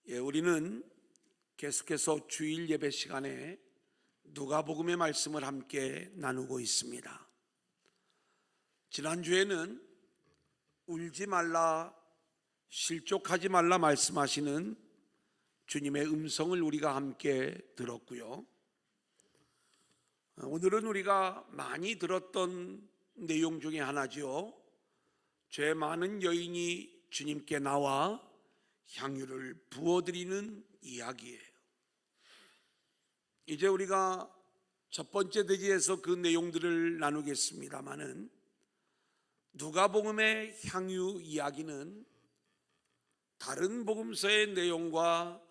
우리는 계속해서 주일 예배 시간에 누가복음의 말씀을 함께 나누고 있습니다. 지난주에는 울지 말라, 실족하지 말라 말씀하시는 주님의 음성을 우리가 함께 들었고요. 오늘은 우리가 많이 들었던 내용 중에 하나죠. 죄 많은 여인이 주님께 나와 향유를 부어드리는 이야기예요. 이제 우리가 첫 번째 대지에서 그 내용들을 나누겠습니다마는 누가복음의 향유 이야기는 다른 복음서의 내용과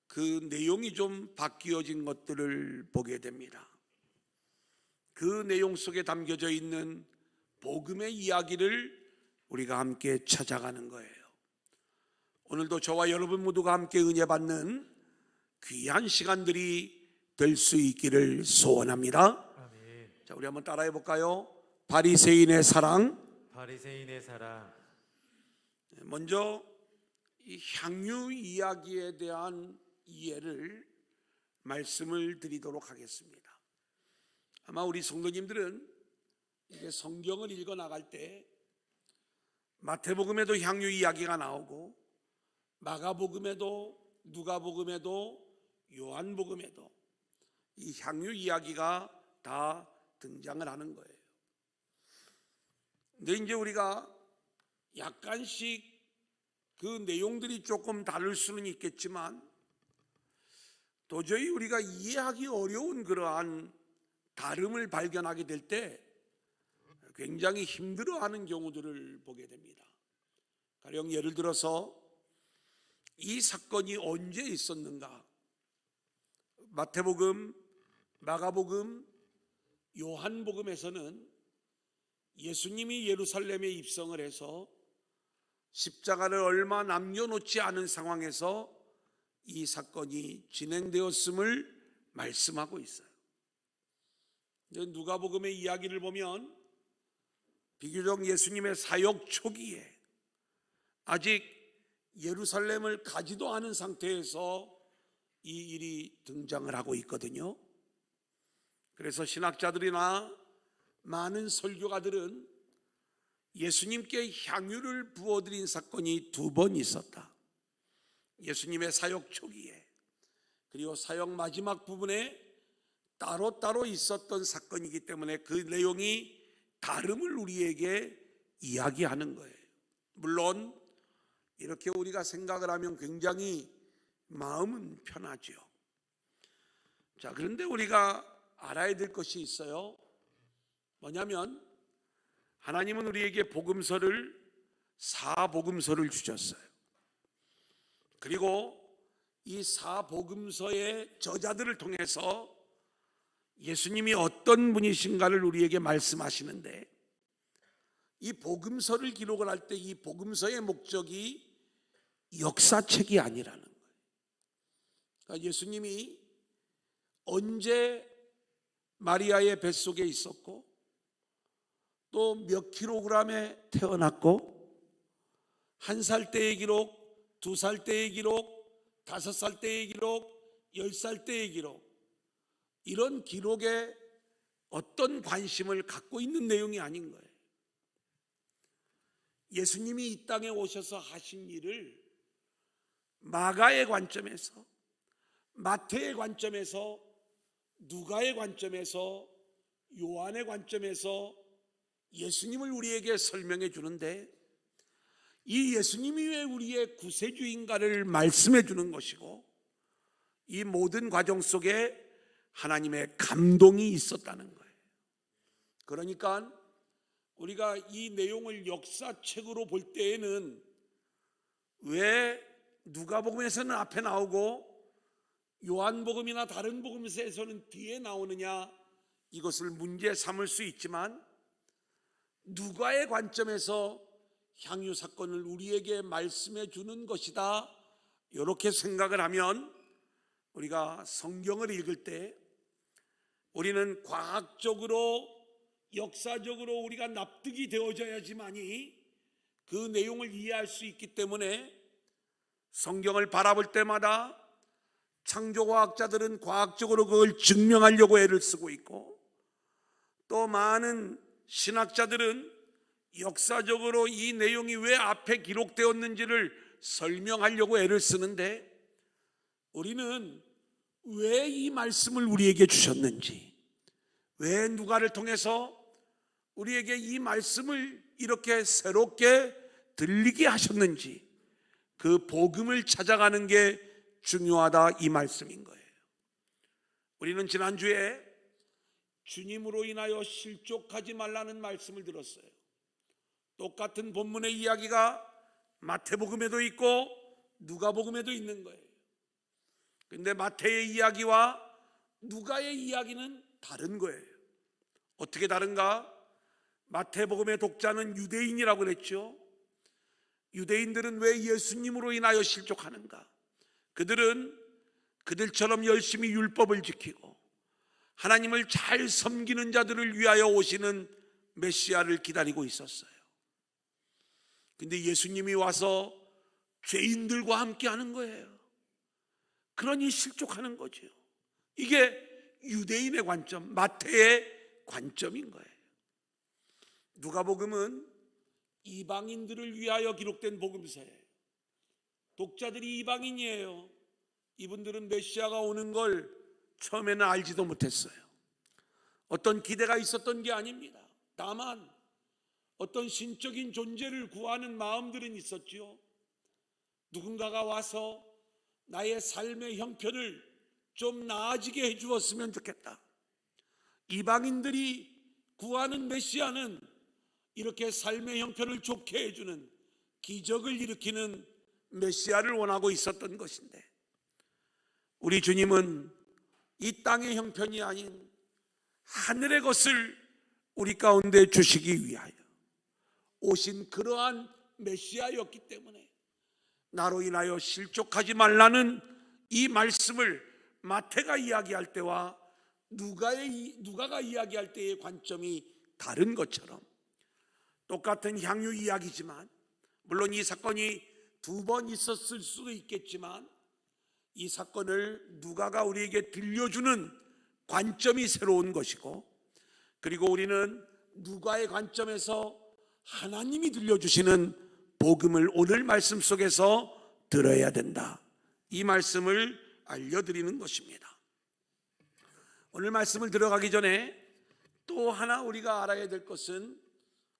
그 내용이 좀 바뀌어진 것들을 보게 됩니다. 그 내용 속에 담겨져 있는 복음의 이야기를 우리가 함께 찾아가는 거예요. 오늘도 저와 여러분 모두가 함께 은혜 받는 귀한 시간들이 될 수 있기를 소원합니다. 아멘. 자, 우리 한번 따라해 볼까요? 바리새인의 사랑. 바리새인의 사랑. 먼저 이 향유 이야기에 대한 이해를 말씀을 드리도록 하겠습니다. 아마 우리 성도님들은 이게 성경을 읽어 나갈 때 마태복음에도 향유 이야기가 나오고 마가복음에도 누가복음에도 요한복음에도 이 향유 이야기가 다 등장을 하는 거예요. 근데 이제 우리가 약간씩 그 내용들이 조금 다를 수는 있겠지만 도저히 우리가 이해하기 어려운 그러한 다름을 발견하게 될 때 굉장히 힘들어하는 경우들을 보게 됩니다. 가령 예를 들어서 이 사건이 언제 있었는가? 마태복음, 마가복음, 요한복음에서는 예수님이 예루살렘에 입성을 해서 십자가를 얼마 남겨놓지 않은 상황에서 이 사건이 진행되었음을 말씀하고 있어요. 누가복음의 이야기를 보면 비교적 예수님의 사역 초기에 아직 예루살렘을 가지도 않은 상태에서 이 일이 등장을 하고 있거든요. 그래서 신학자들이나 많은 설교가들은 예수님께 향유를 부어드린 사건이 두 번 있었다. 예수님의 사역 초기에 그리고 사역 마지막 부분에 따로따로 있었던 사건이기 때문에 그 내용이 다름을 우리에게 이야기하는 거예요. 물론 이렇게 우리가 생각을 하면 굉장히 마음은 편하죠. 자, 그런데 우리가 알아야 될 것이 있어요. 뭐냐면 하나님은 우리에게 복음서를 사복음서를 주셨어요. 그리고 이 사복음서의 저자들을 통해서 예수님이 어떤 분이신가를 우리에게 말씀하시는데 이 복음서를 기록을 할 때 이 복음서의 목적이 역사책이 아니라는 거예요. 그러니까 예수님이 언제 마리아의 뱃속에 있었고 또 몇 킬로그램에 태어났고 1살 때의 기록, 2살 때의 기록, 5살 때의 기록, 10살 때의 기록 이런 기록에 어떤 관심을 갖고 있는 내용이 아닌 거예요. 예수님이 이 땅에 오셔서 하신 일을 마가의 관점에서, 마태의 관점에서, 누가의 관점에서, 요한의 관점에서 예수님을 우리에게 설명해 주는데 이 예수님이 왜 우리의 구세주인가를 말씀해 주는 것이고 이 모든 과정 속에 하나님의 감동이 있었다는 거예요. 그러니까 우리가 이 내용을 역사책으로 볼 때에는 왜 누가복음에서는 앞에 나오고 요한복음이나 다른 복음서에서는 뒤에 나오느냐 이것을 문제 삼을 수 있지만 누가의 관점에서 향유 사건을 우리에게 말씀해 주는 것이다 이렇게 생각을 하면 우리가 성경을 읽을 때 우리는 과학적으로 역사적으로 우리가 납득이 되어져야지만이 그 내용을 이해할 수 있기 때문에 성경을 바라볼 때마다 창조과학자들은 과학적으로 그걸 증명하려고 애를 쓰고 있고, 또 많은 신학자들은 역사적으로 이 내용이 왜 앞에 기록되었는지를 설명하려고 애를 쓰는데, 우리는 왜 이 말씀을 우리에게 주셨는지, 왜 누가를 통해서 우리에게 이 말씀을 이렇게 새롭게 들리게 하셨는지, 그 복음을 찾아가는 게 중요하다, 이 말씀인 거예요. 우리는 지난주에 주님으로 인하여 실족하지 말라는 말씀을 들었어요. 똑같은 본문의 이야기가 마태복음에도 있고 누가복음에도 있는 거예요. 근데 마태의 이야기와 누가의 이야기는 다른 거예요. 어떻게 다른가? 마태복음의 독자는 유대인이라고 그랬죠. 유대인들은 왜 예수님으로 인하여 실족하는가? 그들은 그들처럼 열심히 율법을 지키고 하나님을 잘 섬기는 자들을 위하여 오시는 메시아를 기다리고 있었어요. 근데 예수님이 와서 죄인들과 함께 하는 거예요. 그러니 실족하는 거죠. 이게 유대인의 관점, 마태의 관점인 거예요. 누가복음은 이방인들을 위하여 기록된 복음서예요. 독자들이 이방인이에요. 이분들은 메시아가 오는 걸 처음에는 알지도 못했어요. 어떤 기대가 있었던 게 아닙니다. 다만 어떤 신적인 존재를 구하는 마음들은 있었지요. 누군가가 와서 나의 삶의 형편을 좀 나아지게 해주었으면 좋겠다. 이방인들이 구하는 메시아는 이렇게 삶의 형편을 좋게 해주는, 기적을 일으키는 메시아를 원하고 있었던 것인데, 우리 주님은 이 땅의 형편이 아닌 하늘의 것을 우리 가운데 주시기 위하여 오신 그러한 메시아였기 때문에 나로 인하여 실족하지 말라는 이 말씀을 마태가 이야기할 때와 누가가 이야기할 때의 관점이 다른 것처럼, 똑같은 향유 이야기지만, 물론 이 사건이 두 번 있었을 수도 있겠지만, 이 사건을 누가가 우리에게 들려주는 관점이 새로운 것이고, 그리고 우리는 누가의 관점에서 하나님이 들려주시는 복음을 오늘 말씀 속에서 들어야 된다, 이 말씀을 알려드리는 것입니다. 오늘 말씀을 들어가기 전에 또 하나 우리가 알아야 될 것은,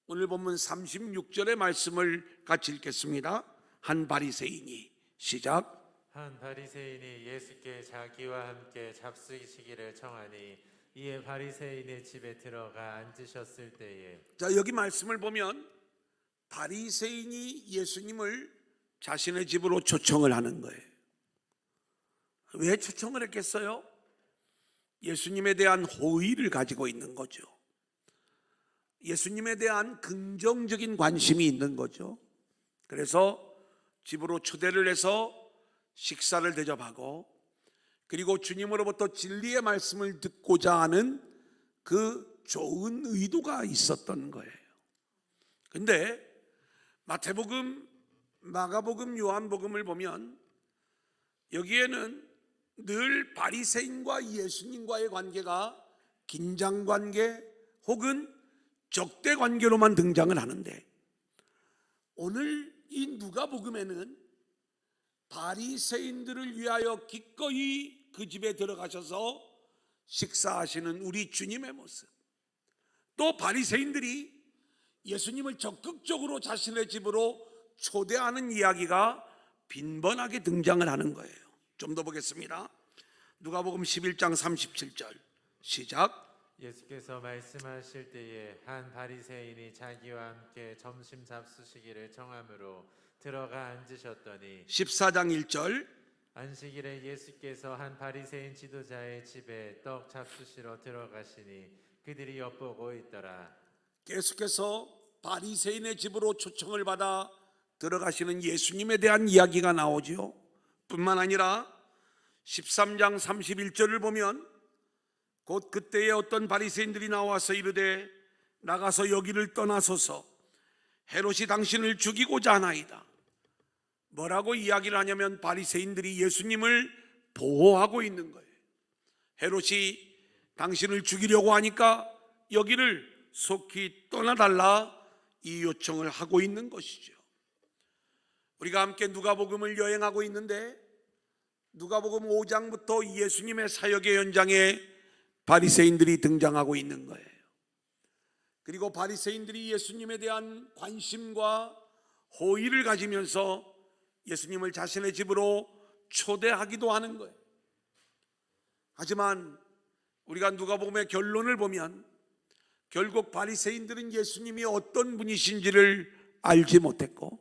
오늘 본문 36절의 말씀을 같이 읽겠습니다. 한 바리새인이, 시작. 한 바리새인이 예수께 자기와 함께 잡수시기를 청하니 이에 바리새인의 집에 들어가 앉으셨을 때에, 자, 여기 말씀을 보면 바리새인이 예수님을 자신의 집으로 초청을 하는 거예요. 왜 초청을 했겠어요? 예수님에 대한 호의를 가지고 있는 거죠. 예수님에 대한 긍정적인 관심이 있는 거죠. 그래서 집으로 초대를 해서 식사를 대접하고, 그리고 주님으로부터 진리의 말씀을 듣고자 하는 그 좋은 의도가 있었던 거예요. 근데 마태복음, 마가복음, 요한복음을 보면 여기에는 늘 바리새인과 예수님과의 관계가 긴장관계 혹은 적대관계로만 등장을 하는데, 오늘 이 누가복음에는 바리새인들을 위하여 기꺼이 그 집에 들어가셔서 식사하시는 우리 주님의 모습, 또 바리새인들이 예수님을 적극적으로 자신의 집으로 초대하는 이야기가 빈번하게 등장을 하는 거예요. 좀 더 보겠습니다. 누가복음 11장 37절, 시작. 예수께서 말씀하실 때에 한 바리새인이 자기와 함께 점심 잡수시기를 청함으로 들어가 앉으셨더니, 14장 1절, 안식일에 예수께서 한 바리새인 지도자의 집에 떡 잡수시러 들어가시니 그들이 엿보고 있더라. 계속해서 바리새인의 집으로 초청을 받아 들어가시는 예수님에 대한 이야기가 나오죠. 뿐만 아니라 13장 31절을 보면 곧 그때에 어떤 바리새인들이 나와서 이르되 나가서 여기를 떠나소서, 헤롯이 당신을 죽이고자 하나이다. 뭐라고 이야기를 하냐면 바리새인들이 예수님을 보호하고 있는 거예요. 헤롯이 당신을 죽이려고 하니까 여기를 속히 떠나달라 이 요청을 하고 있는 것이죠. 우리가 함께 누가복음을 여행하고 있는데 누가복음 5장부터 예수님의 사역의 현장에 바리새인들이 등장하고 있는 거예요. 그리고 바리새인들이 예수님에 대한 관심과 호의를 가지면서 예수님을 자신의 집으로 초대하기도 하는 거예요. 하지만 우리가 누가복음의 결론을 보면 결국 바리새인들은 예수님이 어떤 분이신지를 알지 못했고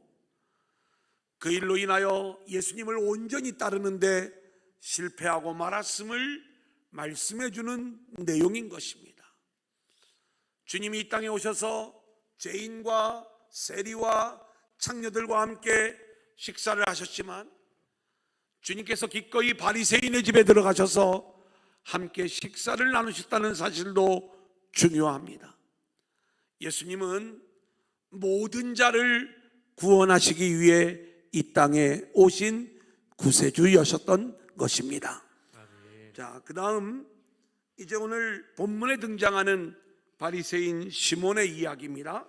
그 일로 인하여 예수님을 온전히 따르는데 실패하고 말았음을 말씀해 주는 내용인 것입니다. 주님이 이 땅에 오셔서 죄인과 세리와 창녀들과 함께 식사를 하셨지만 주님께서 기꺼이 바리새인의 집에 들어가셔서 함께 식사를 나누셨다는 사실도 중요합니다. 예수님은 모든 자를 구원하시기 위해 이 땅에 오신 구세주였었던 것입니다. 자, 그 다음 이제 오늘 본문에 등장하는 바리새인 시몬의 이야기입니다.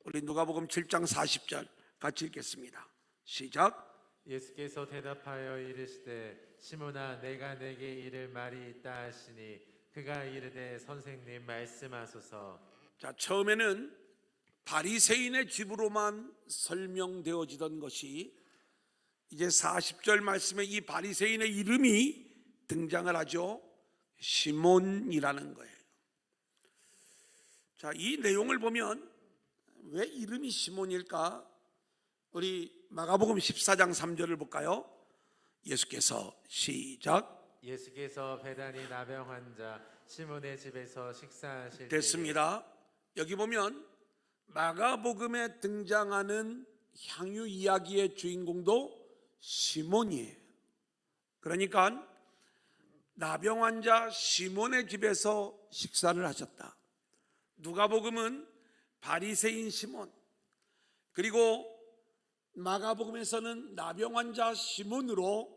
우리 누가복음 7장 40절 같이 읽겠습니다. 시작. 예수께서 대답하여 이르시되 시몬아 내가 내게 이를 말이 있다 하시니 그가 이르되 선생님 말씀하소서. 자, 처음에는 바리새인의 집으로만 설명되어지던 것이 이제 40절 말씀에 이 바리새인의 이름이 등장을 하죠. 시몬이라는 거예요. 자, 이 내용을 보면 왜 이름이 시몬일까? 우리 마가복음 14장 3절을 볼까요? 예수께서 시작. 예수께서 베다니 나병 환자 시몬의 집에서 식사하실 됐습니다. 여기 보면 마가복음에 등장하는 향유 이야기의 주인공도 시몬이에요. 그러니까 나병 환자 시몬의 집에서 식사를 하셨다. 누가복음은 바리새인 시몬, 그리고 마가복음에서는 나병 환자 시몬으로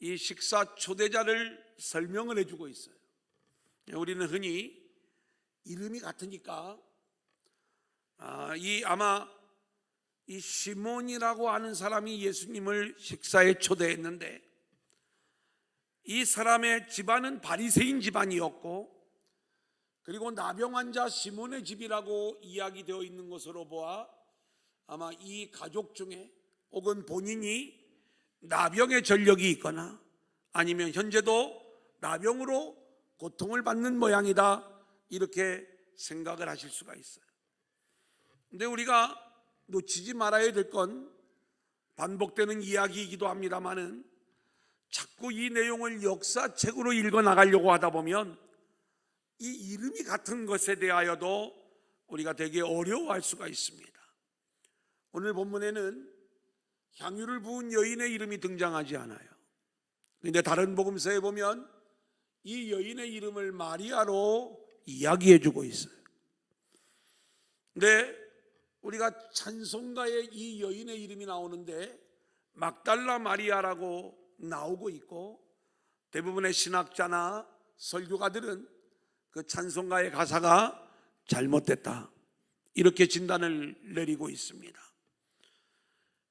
이 식사 초대자를 설명을 해주고 있어요. 우리는 흔히 이름이 같으니까 아마 이 시몬이라고 하는 사람이 예수님을 식사에 초대했는데 이 사람의 집안은 바리새인 집안이었고 그리고 나병 환자 시몬의 집이라고 이야기되어 있는 것으로 보아 아마 이 가족 중에 혹은 본인이 나병의 전력이 있거나 아니면 현재도 나병으로 고통을 받는 모양이다 이렇게 생각을 하실 수가 있어요. 근데 우리가 놓치지 말아야 될 건 반복되는 이야기이기도 합니다만은 자꾸 이 내용을 역사책으로 읽어 나가려고 하다 보면 이 이름이 같은 것에 대하여도 우리가 되게 어려워할 수가 있습니다. 오늘 본문에는 향유를 부은 여인의 이름이 등장하지 않아요. 그런데 다른 복음서에 보면 이 여인의 이름을 마리아로 이야기해 주고 있어요. 근데 우리가 찬송가에 이 여인의 이름이 나오는데 막달라 마리아라고 나오고 있고 대부분의 신학자나 설교가들은 그 찬송가의 가사가 잘못됐다 이렇게 진단을 내리고 있습니다.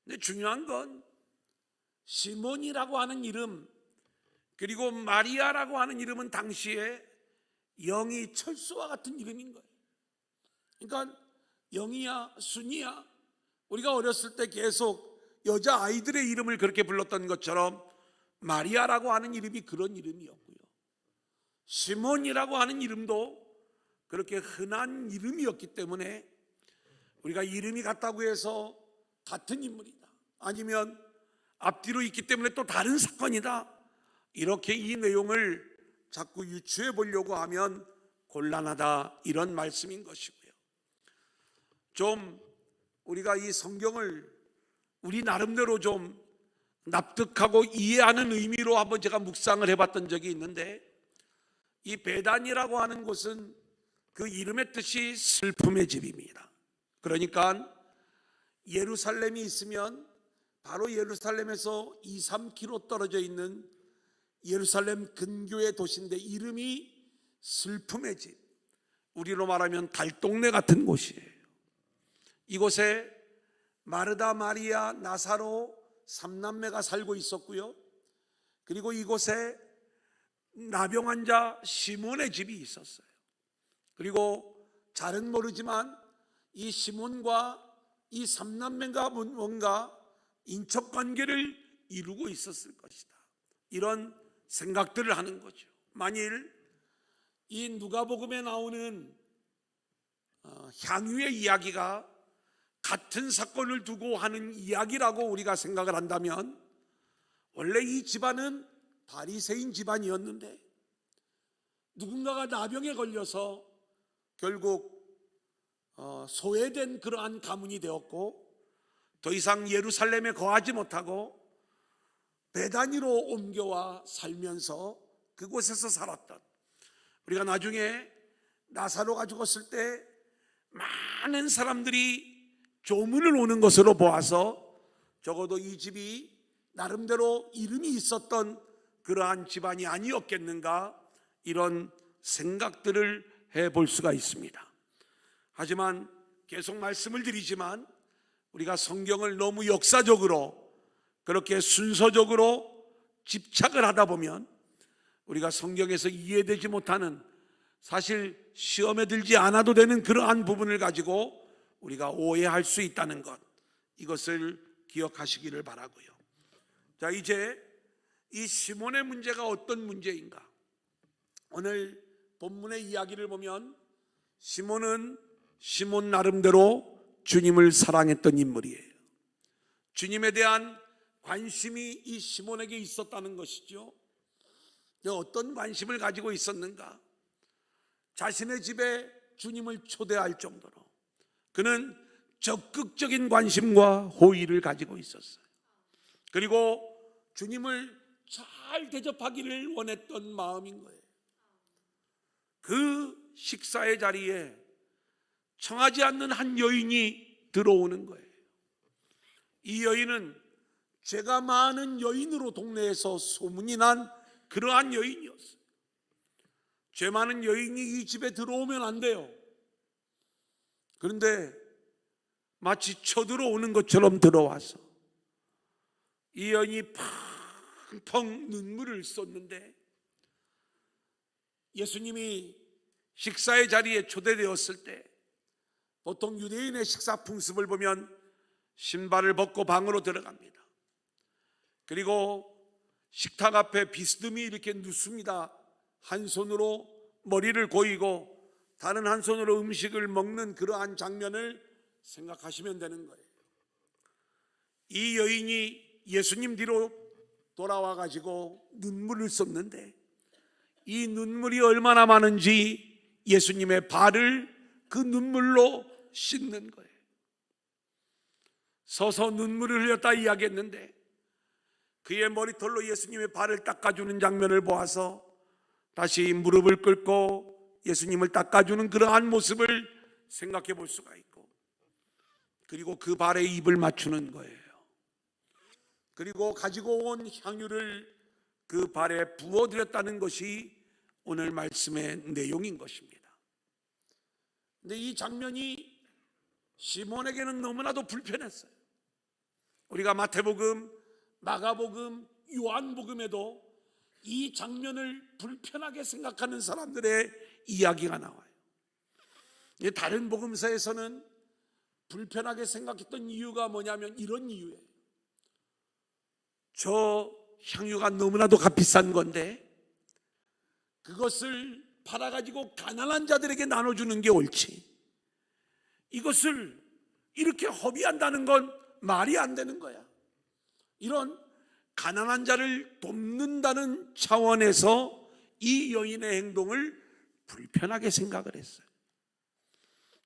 근데 중요한 건 시몬이라고 하는 이름 그리고 마리아라고 하는 이름은 당시에 영이 철수와 같은 이름인 거예요. 그러니까 영이야 순이야 우리가 어렸을 때 계속 여자아이들의 이름을 그렇게 불렀던 것처럼 마리아라고 하는 이름이 그런 이름이었고요. 시몬이라고 하는 이름도 그렇게 흔한 이름이었기 때문에 우리가 이름이 같다고 해서 같은 인물이다 아니면 앞뒤로 있기 때문에 또 다른 사건이다 이렇게 이 내용을 자꾸 유추해 보려고 하면 곤란하다 이런 말씀인 것이고요. 좀 우리가 이 성경을 우리 나름대로 좀 납득하고 이해하는 의미로 한번 제가 묵상을 해봤던 적이 있는데 이 베단이라고 하는 곳은 그 이름의 뜻이 슬픔의 집입니다. 그러니까 예루살렘이 있으면 바로 예루살렘에서 2-3km 떨어져 있는 예루살렘 근교의 도시인데 이름이 슬픔의 집, 우리로 말하면 달동네 같은 곳이에요. 이곳에 마르다, 마리아, 나사로 3남매가 살고 있었고요. 그리고 이곳에 나병 환자 시몬의 집이 있었어요. 그리고 잘은 모르지만 이 시몬과 이 3남매가 뭔가 인척관계를 이루고 있었을 것이다, 이런 생각들을 하는 거죠. 만일 이 누가복음에 나오는 향유의 이야기가 같은 사건을 두고 하는 이야기라고 우리가 생각을 한다면, 원래 이 집안은 바리새인 집안이었는데 누군가가 나병에 걸려서 결국 소외된 그러한 가문이 되었고, 더 이상 예루살렘에 거하지 못하고 베다니로 옮겨와 살면서 그곳에서 살았던, 우리가 나중에 나사로가 죽었을 때 많은 사람들이 조문을 오는 것으로 보아서 적어도 이 집이 나름대로 이름이 있었던 그러한 집안이 아니었겠는가, 이런 생각들을 해볼 수가 있습니다. 하지만 계속 말씀을 드리지만 우리가 성경을 너무 역사적으로 그렇게 순서적으로 집착을 하다 보면 우리가 성경에서 이해되지 못하는, 사실 시험에 들지 않아도 되는 그러한 부분을 가지고 우리가 오해할 수 있다는 것, 이것을 기억하시기를 바라고요. 자, 이제 이 시몬의 문제가 어떤 문제인가? 오늘 본문의 이야기를 보면 시몬은 시몬 나름대로 주님을 사랑했던 인물이에요. 주님에 대한 관심이 이 시몬에게 있었다는 것이죠. 어떤 관심을 가지고 있었는가? 자신의 집에 주님을 초대할 정도로 그는 적극적인 관심과 호의를 가지고 있었어요. 그리고 주님을 잘 대접하기를 원했던 마음인 거예요. 그 식사의 자리에 청하지 않는 한 여인이 들어오는 거예요. 이 여인은 죄가 많은 여인으로 동네에서 소문이 난 그러한 여인이었어요. 죄 많은 여인이 이 집에 들어오면 안 돼요. 그런데 마치 쳐들어오는 것처럼 들어와서 이 여인이 펑펑 눈물을 쏟는데, 예수님이 식사의 자리에 초대되었을 때 보통 유대인의 식사 풍습을 보면 신발을 벗고 방으로 들어갑니다. 그리고 식탁 앞에 비스듬히 이렇게 눕습니다. 한 손으로 머리를 고이고 다른 한 손으로 음식을 먹는 그러한 장면을 생각하시면 되는 거예요. 이 여인이 예수님 뒤로 돌아와 가지고 눈물을 쏟는데, 이 눈물이 얼마나 많은지 예수님의 발을 그 눈물로 씻는 거예요. 서서 눈물을 흘렸다 이야기했는데 그의 머리털로 예수님의 발을 닦아주는 장면을 보아서 다시 무릎을 꿇고 예수님을 닦아주는 그러한 모습을 생각해 볼 수가 있고, 그리고 그 발에 입을 맞추는 거예요. 그리고 가지고 온 향유를 그 발에 부어드렸다는 것이 오늘 말씀의 내용인 것입니다. 근데 이 장면이 시몬에게는 너무나도 불편했어요. 우리가 마태복음, 마가복음, 요한복음에도 이 장면을 불편하게 생각하는 사람들의 이야기가 나와요. 다른 복음서에서는 불편하게 생각했던 이유가 뭐냐면 이런 이유예요. 저 향유가 너무나도 값비싼 건데 그것을 팔아가지고 가난한 자들에게 나눠주는 게 옳지, 이것을 이렇게 허비한다는 건 말이 안 되는 거야. 이런 가난한 자를 돕는다는 차원에서 이 여인의 행동을 불편하게 생각을 했어요.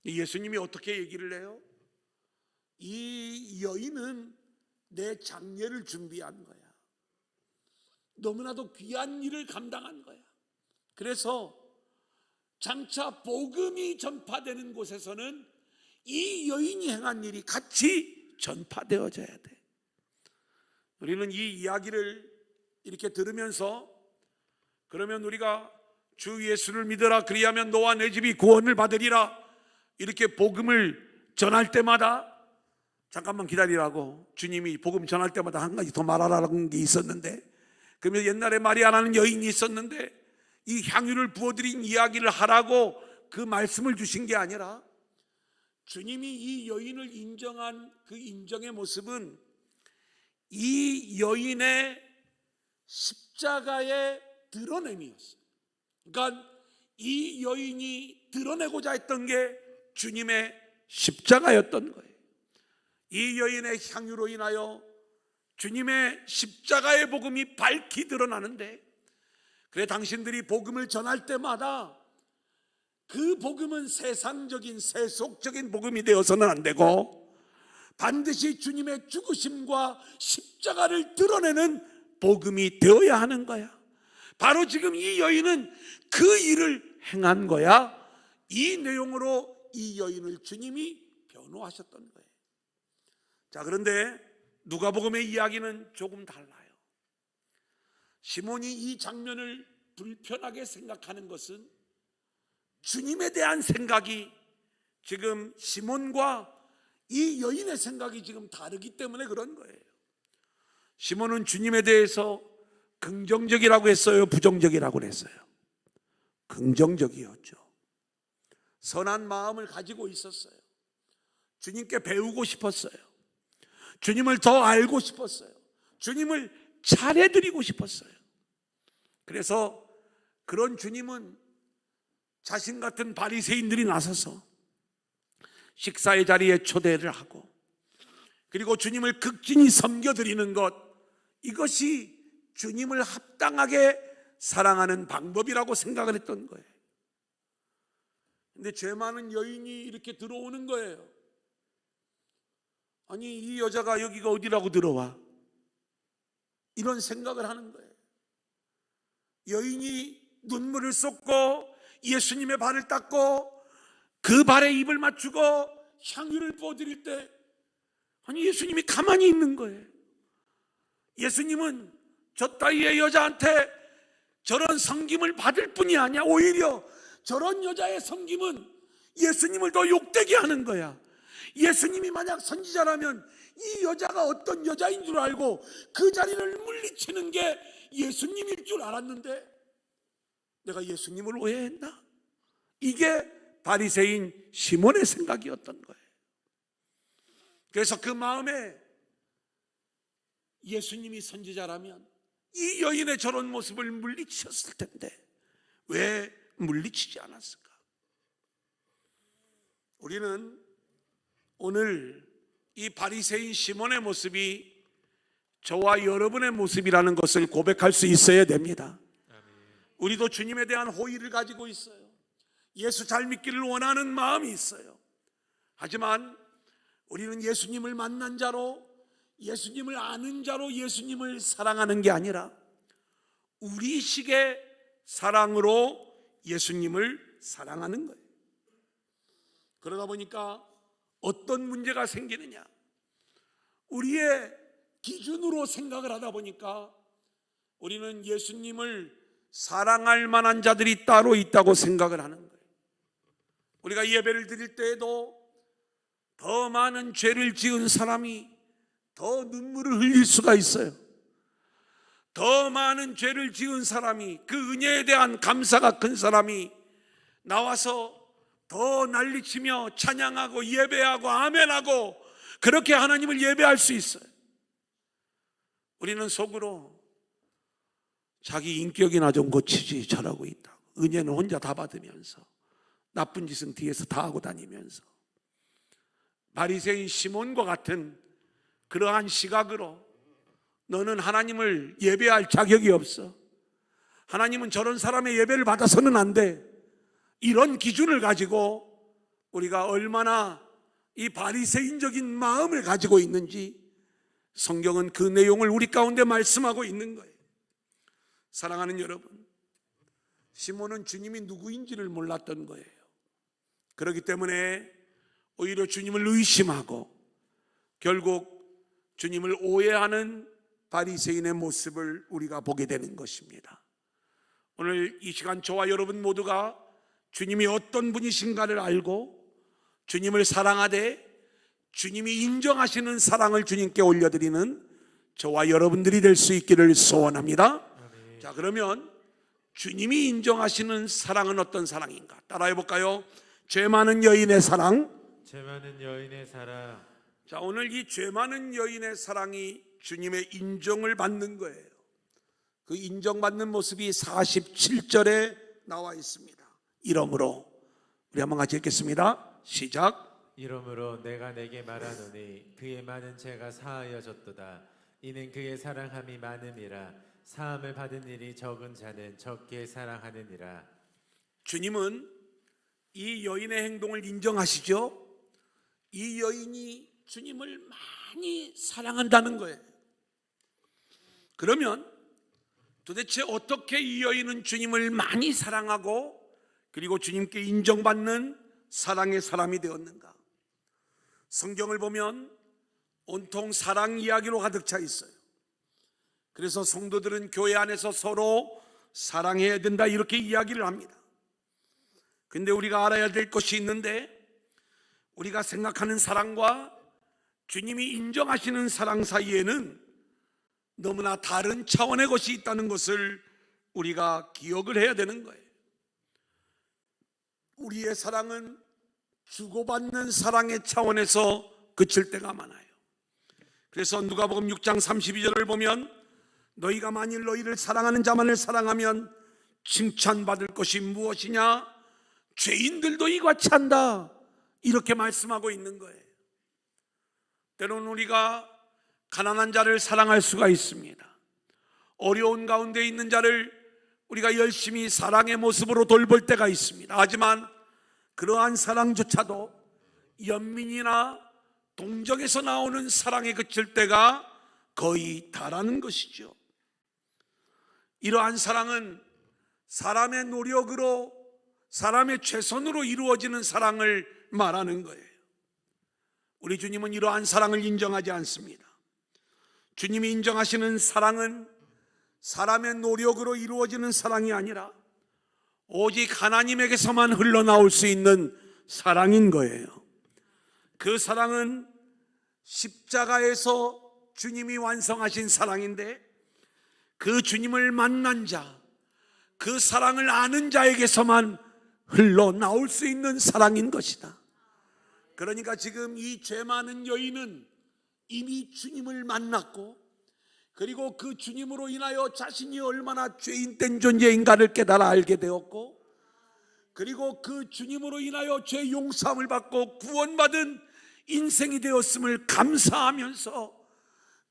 예수님이 어떻게 얘기를 해요? 이 여인은 내 장례를 준비한 거야. 너무나도 귀한 일을 감당한 거야. 그래서 장차 복음이 전파되는 곳에서는 이 여인이 행한 일이 같이 전파되어져야 돼. 우리는 이 이야기를 이렇게 들으면서 그러면 우리가 주 예수를 믿어라 그리하면 너와 내 집이 구원을 받으리라 이렇게 복음을 전할 때마다 잠깐만 기다리라고 주님이 복음 전할 때마다 한 가지 더 말하라는 게 있었는데, 그러면 옛날에 말이 안 하는 여인이 있었는데 이 향유를 부어드린 이야기를 하라고 그 말씀을 주신 게 아니라, 주님이 이 여인을 인정한 그 인정의 모습은 이 여인의 십자가의 드러냄이었어요. 그러니까 이 여인이 드러내고자 했던 게 주님의 십자가였던 거예요. 이 여인의 향유로 인하여 주님의 십자가의 복음이 밝히 드러나는데, 그래 당신들이 복음을 전할 때마다 그 복음은 세상적인 세속적인 복음이 되어서는 안 되고 반드시 주님의 죽으심과 십자가를 드러내는 복음이 되어야 하는 거야. 바로 지금 이 여인은 그 일을 행한 거야. 이 내용으로 이 여인을 주님이 변호하셨던 거예요. 자, 그런데 누가복음의 이야기는 조금 달라요. 시몬이 이 장면을 불편하게 생각하는 것은 주님에 대한 생각이 지금 시몬과 이 여인의 생각이 지금 다르기 때문에 그런 거예요. 시몬은 주님에 대해서 긍정적이라고 했어요, 부정적이라고 했어요? 긍정적이었죠. 선한 마음을 가지고 있었어요. 주님께 배우고 싶었어요. 주님을 더 알고 싶었어요. 주님을 잘해드리고 싶었어요. 그래서 그런 주님은 자신 같은 바리새인들이 나서서 식사의 자리에 초대를 하고, 그리고 주님을 극진히 섬겨드리는 것, 이것이 주님을 합당하게 사랑하는 방법이라고 생각을 했던 거예요. 근데 죄 많은 여인이 이렇게 들어오는 거예요. 아니, 이 여자가 여기가 어디라고 들어와? 이런 생각을 하는 거예요. 여인이 눈물을 쏟고 예수님의 발을 닦고 그 발에 입을 맞추고 향유를 부어드릴 때, 아니 예수님이 가만히 있는 거예요. 예수님은 저 따위의 여자한테 저런 섬김을 받을 뿐이 아니야, 오히려 저런 여자의 섬김은 예수님을 더 욕되게 하는 거야. 예수님이 만약 선지자라면 이 여자가 어떤 여자인 줄 알고 그 자리를 물리치는 게 예수님일 줄 알았는데 내가 예수님을 오해했나? 이게 바리새인 시몬의 생각이었던 거예요. 그래서 그 마음에 예수님이 선지자라면 이 여인의 저런 모습을 물리쳤을 텐데 왜 물리치지 않았을까? 우리는 오늘 이 바리새인 시몬의 모습이 저와 여러분의 모습이라는 것을 고백할 수 있어야 됩니다. 우리도 주님에 대한 호의를 가지고 있어요. 예수 잘 믿기를 원하는 마음이 있어요. 하지만 우리는 예수님을 만난 자로, 예수님을 아는 자로 예수님을 사랑하는 게 아니라 우리식의 사랑으로 예수님을 사랑하는 거예요. 그러다 보니까 어떤 문제가 생기느냐? 우리의 기준으로 생각을 하다 보니까 우리는 예수님을 사랑할 만한 자들이 따로 있다고 생각을 하는 거예요. 우리가 예배를 드릴 때에도 더 많은 죄를 지은 사람이 더 눈물을 흘릴 수가 있어요. 더 많은 죄를 지은 사람이, 그 은혜에 대한 감사가 큰 사람이 나와서 더 난리치며 찬양하고 예배하고 아멘하고 그렇게 하나님을 예배할 수 있어요. 우리는 속으로 자기 인격이나 좀 고치지 잘하고 있다고, 은혜는 혼자 다 받으면서 나쁜 짓은 뒤에서 다 하고 다니면서 바리새인 시몬과 같은 그러한 시각으로 너는 하나님을 예배할 자격이 없어, 하나님은 저런 사람의 예배를 받아서는 안 돼, 이런 기준을 가지고 우리가 얼마나 이 바리새인적인 마음을 가지고 있는지 성경은 그 내용을 우리 가운데 말씀하고 있는 거예요. 사랑하는 여러분, 시몬은 주님이 누구인지를 몰랐던 거예요. 그렇기 때문에 오히려 주님을 의심하고 결국 주님을 오해하는 바리새인의 모습을 우리가 보게 되는 것입니다. 오늘 이 시간 저와 여러분 모두가 주님이 어떤 분이신가를 알고 주님을 사랑하되 주님이 인정하시는 사랑을 주님께 올려드리는 저와 여러분들이 될 수 있기를 소원합니다. 자, 그러면 주님이 인정하시는 사랑은 어떤 사랑인가? 따라해 볼까요? 죄 많은 여인의 사랑. 죄 많은 여인의 사랑. 자, 오늘 이 죄 많은 여인의 사랑이 주님의 인정을 받는 거예요. 그 인정받는 모습이 47절에 나와 있습니다. 이러므로 우리 한번 같이 읽겠습니다. 시작. 이러므로 내가 내게 말하노니 그의 많은 죄가 사하여졌도다. 이는 그의 사랑함이 많음이라. 사함을 받은 일이 적은 자는 적게 사랑하느니라. 주님은 이 여인의 행동을 인정하시죠? 이 여인이 주님을 많이 사랑한다는 거예요. 그러면 도대체 어떻게 이 여인은 주님을 많이 사랑하고 그리고 주님께 인정받는 사랑의 사람이 되었는가? 성경을 보면 온통 사랑 이야기로 가득 차 있어요. 그래서 성도들은 교회 안에서 서로 사랑해야 된다 이렇게 이야기를 합니다. 근데 우리가 알아야 될 것이 있는데 우리가 생각하는 사랑과 주님이 인정하시는 사랑 사이에는 너무나 다른 차원의 것이 있다는 것을 우리가 기억을 해야 되는 거예요. 우리의 사랑은 주고받는 사랑의 차원에서 그칠 때가 많아요. 그래서 누가복음 6장 32절을 보면 너희가 만일 너희를 사랑하는 자만을 사랑하면 칭찬받을 것이 무엇이냐? 죄인들도 이같이 한다. 이렇게 말씀하고 있는 거예요. 때로는 우리가 가난한 자를 사랑할 수가 있습니다. 어려운 가운데 있는 자를 우리가 열심히 사랑의 모습으로 돌볼 때가 있습니다. 하지만 그러한 사랑조차도 연민이나 동정에서 나오는 사랑에 그칠 때가 거의 다라는 것이죠. 이러한 사랑은 사람의 노력으로 사람의 최선으로 이루어지는 사랑을 말하는 거예요. 우리 주님은 이러한 사랑을 인정하지 않습니다. 주님이 인정하시는 사랑은 사람의 노력으로 이루어지는 사랑이 아니라 오직 하나님에게서만 흘러나올 수 있는 사랑인 거예요. 그 사랑은 십자가에서 주님이 완성하신 사랑인데 그 주님을 만난 자, 그 사랑을 아는 자에게서만 흘러나올 수 있는 사랑인 것이다. 그러니까 지금 이 죄 많은 여인은 이미 주님을 만났고 그리고 그 주님으로 인하여 자신이 얼마나 죄인된 존재인가를 깨달아 알게 되었고 그리고 그 주님으로 인하여 죄 용서함을 받고 구원받은 인생이 되었음을 감사하면서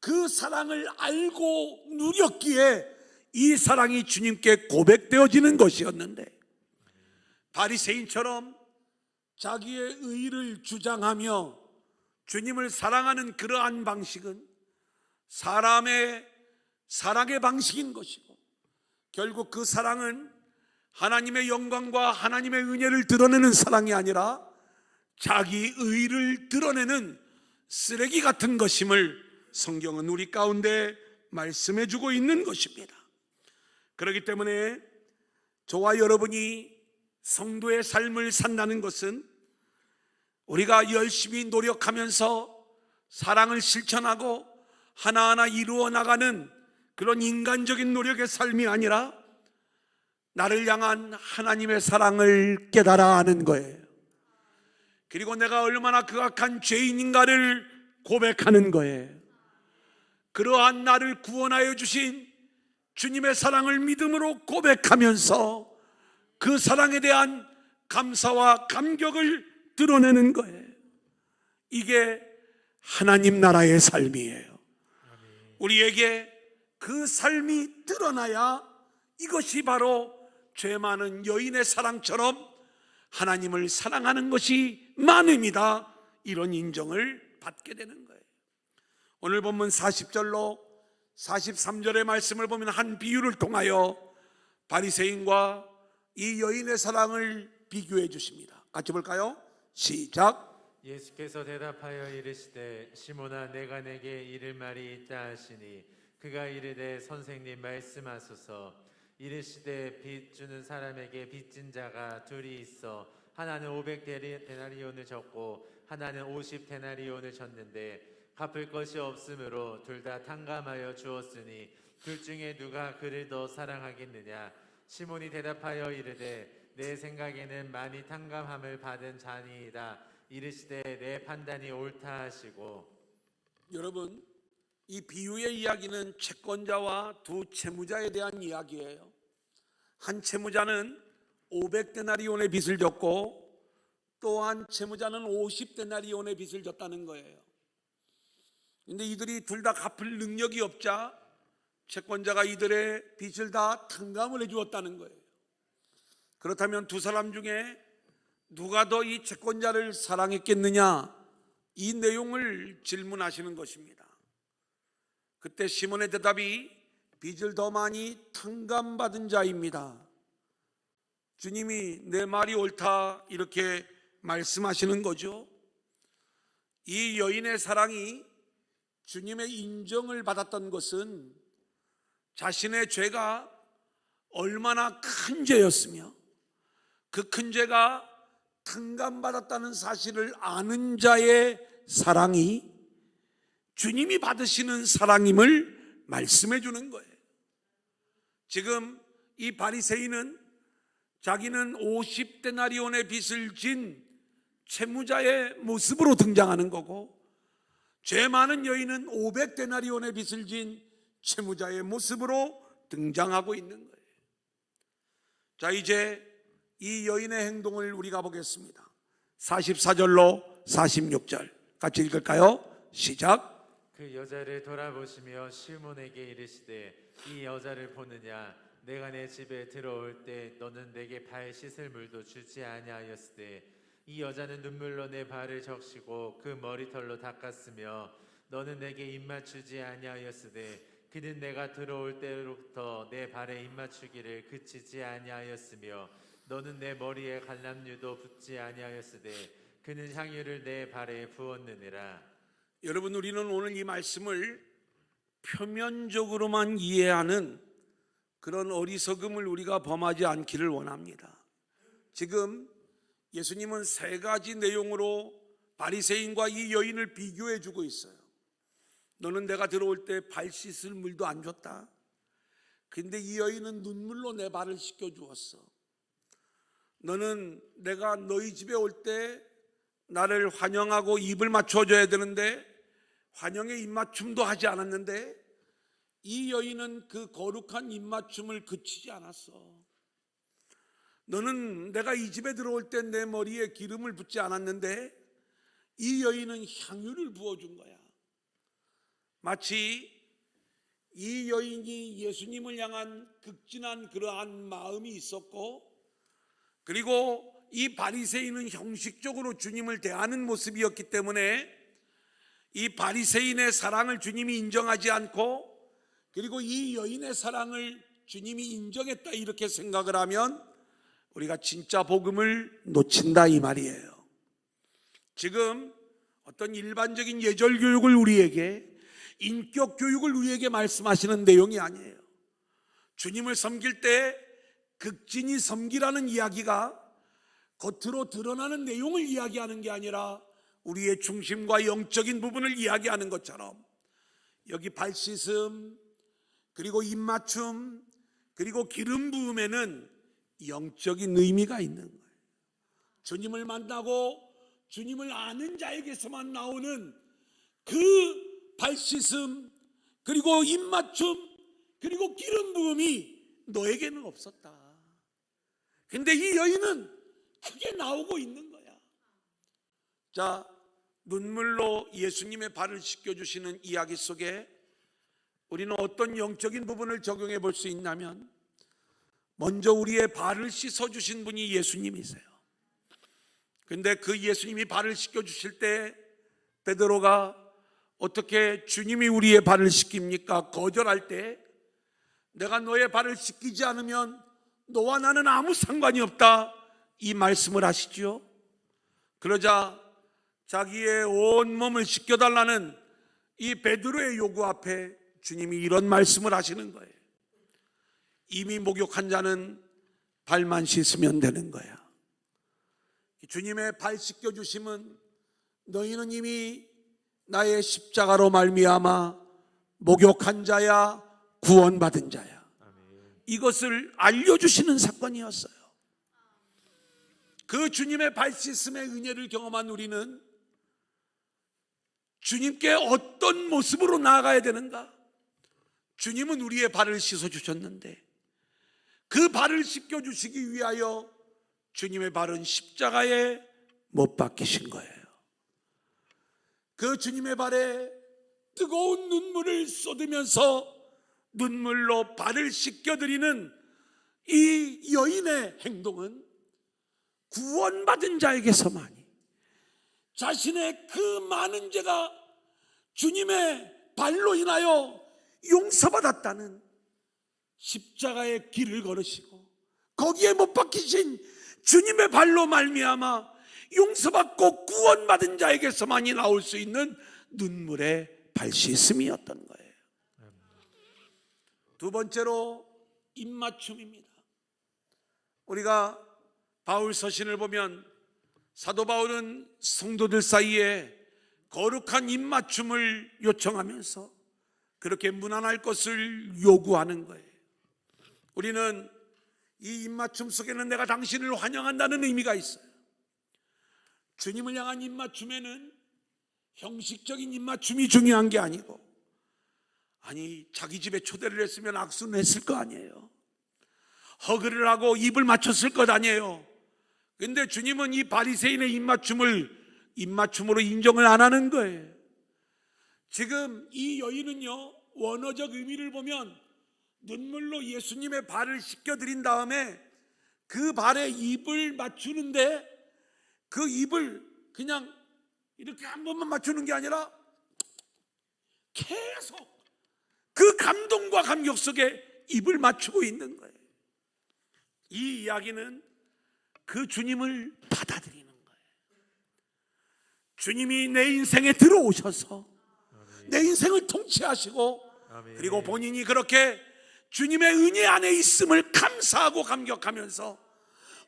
그 사랑을 알고 누렸기에 이 사랑이 주님께 고백되어지는 것이었는데 바리새인처럼 자기의 의를 주장하며 주님을 사랑하는 그러한 방식은 사람의 사랑의 방식인 것이고 결국 그 사랑은 하나님의 영광과 하나님의 은혜를 드러내는 사랑이 아니라 자기 의를 드러내는 쓰레기 같은 것임을 성경은 우리 가운데 말씀해 주고 있는 것입니다. 그렇기 때문에 저와 여러분이 성도의 삶을 산다는 것은 우리가 열심히 노력하면서 사랑을 실천하고 하나하나 이루어 나가는 그런 인간적인 노력의 삶이 아니라 나를 향한 하나님의 사랑을 깨달아 아는 거예요. 그리고 내가 얼마나 극악한 죄인인가를 고백하는 거예요. 그러한 나를 구원하여 주신 주님의 사랑을 믿음으로 고백하면서 그 사랑에 대한 감사와 감격을 드러내는 거예요. 이게 하나님 나라의 삶이에요. 우리에게 그 삶이 드러나야 이것이 바로 죄 많은 여인의 사랑처럼 하나님을 사랑하는 것이 많음이다, 이런 인정을 받게 되는 거예요. 오늘 본문 40절로 43절의 말씀을 보면 한 비유를 통하여 바리새인과 이 여인의 사랑을 비교해 주십니다. 같이 볼까요? 시작. 예수께서 대답하여 이르시되 시몬아 내가 내게 이를 말이 있다 하시니 그가 이르되 선생님 말씀하소서. 이르시되 빚 주는 사람에게 빚진 자가 둘이 있어 하나는 500데나리온을 졌고 하나는 50데나리온을 졌는데 갚을 것이 없으므로 둘 다 탕감하여 주었으니 둘 중에 누가 그를 더 사랑하겠느냐. 시몬이 대답하여 이르되 내 생각에는 많이 탕감함을 받은 자니이다. 이르시되 내 판단이 옳다 하시고. 여러분, 이 비유의 이야기는 채권자와 두 채무자에 대한 이야기예요. 한 채무자는 500데나리온의 빚을 졌고 또 한 채무자는 50데나리온의 빚을 졌다는 거예요. 근데 이들이 둘 다 갚을 능력이 없자 채권자가 이들의 빚을 다 탕감을 해 주었다는 거예요. 그렇다면 두 사람 중에 누가 더 이 채권자를 사랑했겠느냐, 이 내용을 질문하시는 것입니다. 그때 시몬의 대답이 빚을 더 많이 탕감받은 자입니다. 주님이 내 말이 옳다 이렇게 말씀하시는 거죠. 이 여인의 사랑이 주님의 인정을 받았던 것은 자신의 죄가 얼마나 큰 죄였으며 그 큰 죄가 탕감받았다는 사실을 아는 자의 사랑이 주님이 받으시는 사랑임을 말씀해 주는 거예요. 지금 이 바리새인은 자기는 50데나리온의 빚을 진 채무자의 모습으로 등장하는 거고, 죄 많은 여인은 500데나리온의 빚을 진 채무자의 모습으로 등장하고 있는 거예요. 자, 이제 이 여인의 행동을 우리가 보겠습니다. 44절로 46절 같이 읽을까요? 시작. 그 여자를 돌아보시며 시몬에게 이르시되 이 여자를 보느냐. 내가 내 집에 들어올 때 너는 내게 발 씻을 물도 주지 아니하였으되 이 여자는 눈물로 내 발을 적시고 그 머리털로 닦았으며 너는 내게 입맞추지 아니하였으되 그는 내가 들어올 때로부터 내 발에 입맞추기를 그치지 아니하였으며 너는 내 머리에 갈람류도 붓지 아니하였으되 그는 향유를 내 발에 부었느니라. 여러분, 우리는 오늘 이 말씀을 표면적으로만 이해하는 그런 어리석음을 우리가 범하지 않기를 원합니다. 지금 예수님은 세 가지 내용으로 바리새인과 이 여인을 비교해 주고 있어요. 너는 내가 들어올 때 발 씻을 물도 안 줬다. 근데 이 여인은 눈물로 내 발을 씻겨 주었어. 너는 내가 너희 집에 올 때 나를 환영하고 입을 맞춰줘야 되는데 환영의 입맞춤도 하지 않았는데 이 여인은 그 거룩한 입맞춤을 그치지 않았어. 너는 내가 이 집에 들어올 때 내 머리에 기름을 붓지 않았는데 이 여인은 향유를 부어준 거야. 마치 이 여인이 예수님을 향한 극진한 그러한 마음이 있었고, 그리고 이 바리새인은 형식적으로 주님을 대하는 모습이었기 때문에 이 바리새인의 사랑을 주님이 인정하지 않고, 그리고 이 여인의 사랑을 주님이 인정했다 이렇게 생각을 하면 우리가 진짜 복음을 놓친다 이 말이에요. 지금 어떤 일반적인 예절 교육을 우리에게, 인격 교육을 우리에게 말씀하시는 내용이 아니에요. 주님을 섬길 때 극진히 섬기라는 이야기가 겉으로 드러나는 내용을 이야기하는 게 아니라 우리의 중심과 영적인 부분을 이야기하는 것처럼 여기 발 씻음, 그리고 입맞춤, 그리고 기름 부음에는 영적인 의미가 있는 거예요. 주님을 만나고 주님을 아는 자에게서만 나오는 그 발 씻음, 그리고 입맞춤, 그리고 기름 부음이 너에게는 없었다. 근데 이 여인은 크게 나오고 있는 거야. 자, 눈물로 예수님의 발을 씻겨주시는 이야기 속에 우리는 어떤 영적인 부분을 적용해 볼 수 있냐면, 먼저 우리의 발을 씻어주신 분이 예수님이세요. 근데 그 예수님이 발을 씻겨주실 때 베드로가 어떻게 주님이 우리의 발을 씻깁니까? 거절할 때 내가 너의 발을 씻기지 않으면 너와 나는 아무 상관이 없다 이 말씀을 하시죠. 그러자 자기의 온 몸을 씻겨달라는 이 베드로의 요구 앞에 주님이 이런 말씀을 하시는 거예요. 이미 목욕한 자는 발만 씻으면 되는 거야. 주님의 발 씻겨주심은 너희는 이미 나의 십자가로 말미암아 목욕한 자야, 구원받은 자야. 이것을 알려주시는 사건이었어요. 그 주님의 발 씻음의 은혜를 경험한 우리는 주님께 어떤 모습으로 나아가야 되는가? 주님은 우리의 발을 씻어주셨는데 그 발을 씻겨주시기 위하여 주님의 발은 십자가에 못 박히신 거예요. 그 주님의 발에 뜨거운 눈물을 쏟으면서 눈물로 발을 씻겨드리는 이 여인의 행동은 구원받은 자에게서만이 자신의 그 많은 죄가 주님의 발로 인하여 용서받았다는 십자가의 길을 걸으시고 거기에 못 박히신 주님의 발로 말미암아 용서받고 구원받은 자에게서만이 나올 수 있는 눈물의 발씻음이었던 거예요. 두 번째로 입맞춤입니다. 우리가 바울 서신을 보면 사도 바울은 성도들 사이에 거룩한 입맞춤을 요청하면서 그렇게 무난할 것을 요구하는 거예요. 우리는 이 입맞춤 속에는 내가 당신을 환영한다는 의미가 있어요. 주님을 향한 입맞춤에는 형식적인 입맞춤이 중요한 게 아니고, 아니 자기 집에 초대를 했으면 악수는 했을 거 아니에요. 허그를 하고 입을 맞췄을 것 아니에요. 근데 주님은 이 바리새인의 입맞춤으로 인정을 안 하는 거예요. 지금 이 여인은요, 원어적 의미를 보면 눈물로 예수님의 발을 씻겨드린 다음에 그 발에 입을 맞추는데, 그 입을 그냥 이렇게 한 번만 맞추는 게 아니라 계속 그 감동과 감격 속에 입을 맞추고 있는 거예요. 이 이야기는 그 주님을 받아들이는 거예요. 주님이 내 인생에 들어오셔서 내 인생을 통치하시고, 그리고 본인이 그렇게 주님의 은혜 안에 있음을 감사하고 감격하면서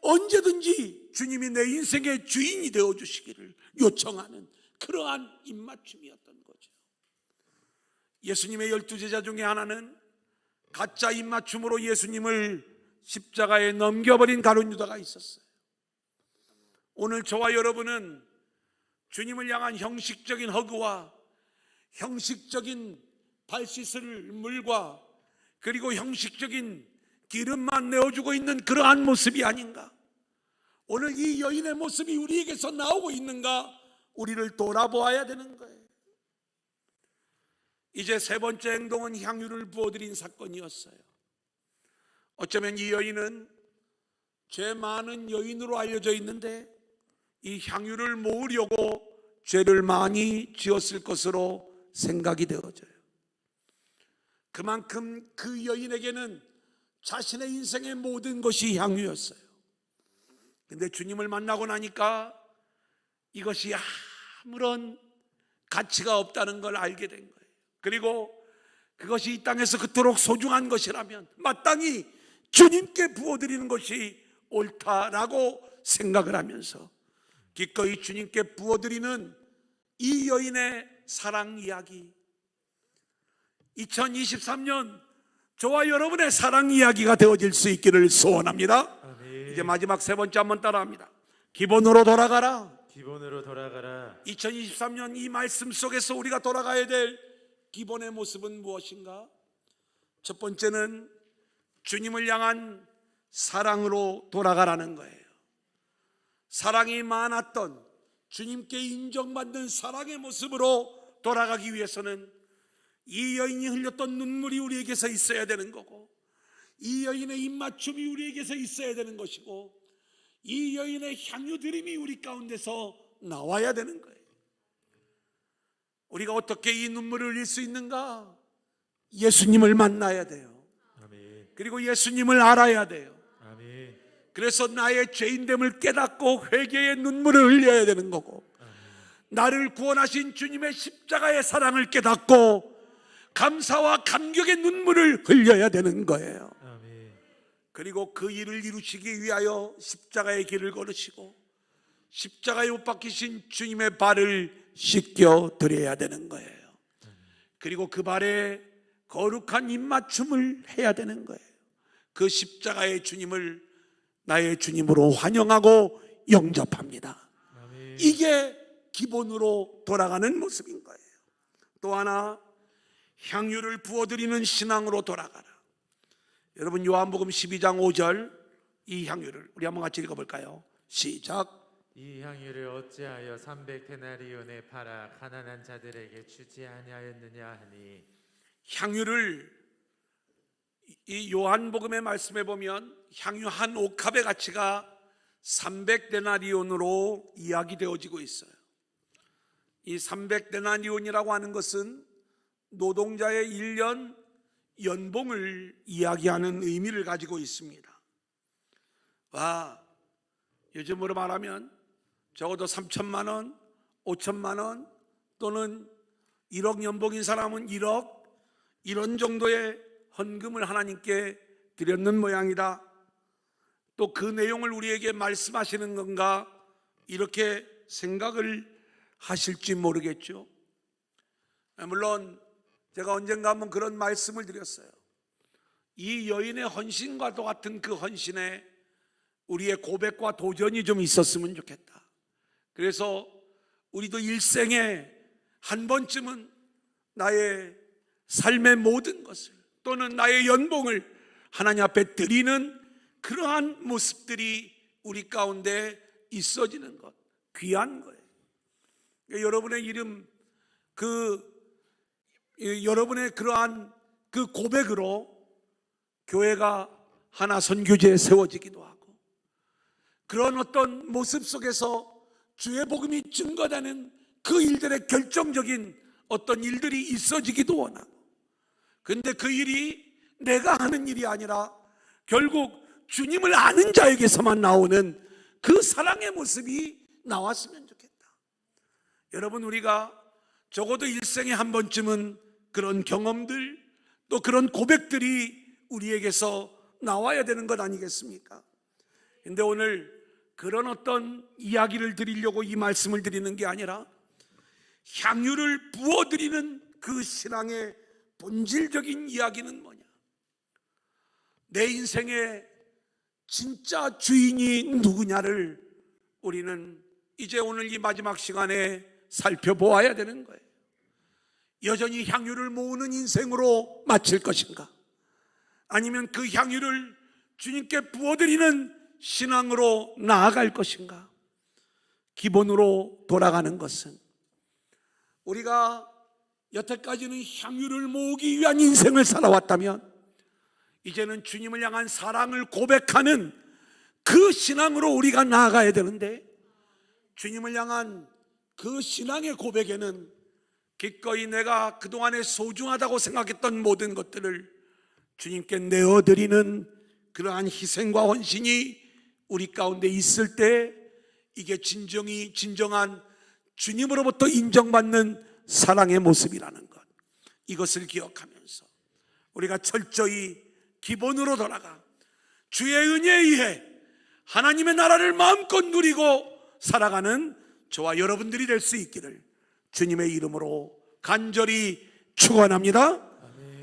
언제든지 주님이 내 인생의 주인이 되어주시기를 요청하는 그러한 입맞춤이었던 거죠. 예수님의 12제자 중에 하나는 가짜 입맞춤으로 예수님을 십자가에 넘겨버린 가룟 유다가 있었어요. 오늘 저와 여러분은 주님을 향한 형식적인 허그와 형식적인 발 씻을 물과 그리고 형식적인 기름만 내어주고 있는 그러한 모습이 아닌가? 오늘 이 여인의 모습이 우리에게서 나오고 있는가? 우리를 돌아보아야 되는 거예요. 이제 세 번째 행동은 향유를 부어드린 사건이었어요. 어쩌면 이 여인은 죄 많은 여인으로 알려져 있는데 이 향유를 모으려고 죄를 많이 지었을 것으로 생각이 되어져요. 그만큼 그 여인에게는 자신의 인생의 모든 것이 향유였어요. 근데 주님을 만나고 나니까 이것이 아무런 가치가 없다는 걸 알게 된 거예요. 그리고 그것이 이 땅에서 그토록 소중한 것이라면 마땅히 주님께 부어드리는 것이 옳다라고 생각을 하면서 기꺼이 주님께 부어드리는 이 여인의 사랑 이야기, 2023년 저와 여러분의 사랑 이야기가 되어질 수 있기를 소원합니다. 아멘. 이제 마지막 세 번째 한번 따라합니다. 기본으로 돌아가라. 기본으로 돌아가라. 2023년 이 말씀 속에서 우리가 돌아가야 될 기본의 모습은 무엇인가? 첫 번째는 주님을 향한 사랑으로 돌아가라는 거예요. 사랑이 많았던 주님께 인정받는 사랑의 모습으로 돌아가기 위해서는 이 여인이 흘렸던 눈물이 우리에게서 있어야 되는 거고, 이 여인의 입맞춤이 우리에게서 있어야 되는 것이고, 이 여인의 향유드림이 우리 가운데서 나와야 되는 거예요. 우리가 어떻게 이 눈물을 흘릴 수 있는가? 예수님을 만나야 돼요. 그리고 예수님을 알아야 돼요. 그래서 나의 죄인됨을 깨닫고 회개의 눈물을 흘려야 되는 거고, 나를 구원하신 주님의 십자가의 사랑을 깨닫고 감사와 감격의 눈물을 흘려야 되는 거예요. 아멘. 그리고 그 일을 이루시기 위하여 십자가의 길을 걸으시고 십자가에 못 박히신 주님의 발을 씻겨 드려야 되는 거예요. 그리고 그 발에 거룩한 입맞춤을 해야 되는 거예요. 그 십자가의 주님을 나의 주님으로 환영하고 영접합니다. 아멘. 이게 기본으로 돌아가는 모습인 거예요. 또 하나, 향유를 부어드리는 신앙으로 돌아가라. 여러분, 요한복음 12장 5절, 이 향유를 우리 한번 같이 읽어볼까요? 시작. 이 향유를 어찌하여 300데나리온에 팔아 가난한 자들에게 주지 아니하였느냐 하니. 향유를 이 요한복음의 말씀에 보면 향유 한 옥합의 가치가 300데나리온으로 이야기되어지고 있어요. 이 300데나리온이라고 하는 것은 노동자의 1년 연봉을 이야기하는 의미를 가지고 있습니다. 요즘으로 말하면 적어도 3천만 원, 5천만 원 또는 1억 연봉인 사람은 1억, 이런 정도의 헌금을 하나님께 드렸는 모양이다. 또 그 내용을 우리에게 말씀하시는 건가, 이렇게 생각을 하실지 모르겠죠. 물론 제가 언젠가 한번 그런 말씀을 드렸어요. 이 여인의 헌신과도 같은 그 헌신에 우리의 고백과 도전이 좀 있었으면 좋겠다. 그래서 우리도 일생에 한 번쯤은 나의 삶의 모든 것을 또는 나의 연봉을 하나님 앞에 드리는 그러한 모습들이 우리 가운데 있어지는 것, 귀한 거예요. 여러분의 이름, 여러분의 그러한 그 고백으로 교회가 하나 선교제에 세워지기도 하고, 그런 어떤 모습 속에서 주의 복음이 증거되는 그 일들의 결정적인 어떤 일들이 있어지기도 원하고, 근데 그 일이 내가 하는 일이 아니라 결국 주님을 아는 자에게서만 나오는 그 사랑의 모습이 나왔으면 좋겠다. 여러분, 우리가 적어도 일생에 한 번쯤은 그런 경험들, 또 그런 고백들이 우리에게서 나와야 되는 것 아니겠습니까? 근데 오늘 그런 어떤 이야기를 드리려고 이 말씀을 드리는 게 아니라, 향유를 부어드리는 그 신앙의 본질적인 이야기는 뭐냐? 내 인생의 진짜 주인이 누구냐를 우리는 이제 오늘 이 마지막 시간에 살펴보아야 되는 거예요. 여전히 향유를 모으는 인생으로 마칠 것인가? 아니면 그 향유를 주님께 부어드리는 신앙으로 나아갈 것인가? 기본으로 돌아가는 것은, 우리가 여태까지는 향유를 모으기 위한 인생을 살아왔다면 이제는 주님을 향한 사랑을 고백하는 그 신앙으로 우리가 나아가야 되는데, 주님을 향한 그 신앙의 고백에는 기꺼이 내가 그동안에 소중하다고 생각했던 모든 것들을 주님께 내어드리는 그러한 희생과 헌신이 우리 가운데 있을 때, 이게 진정한 주님으로부터 인정받는 사랑의 모습이라는 것, 이것을 기억하면서 우리가 철저히 기본으로 돌아가 주의 은혜에 의해 하나님의 나라를 마음껏 누리고 살아가는 저와 여러분들이 될 수 있기를 주님의 이름으로 간절히 축원합니다.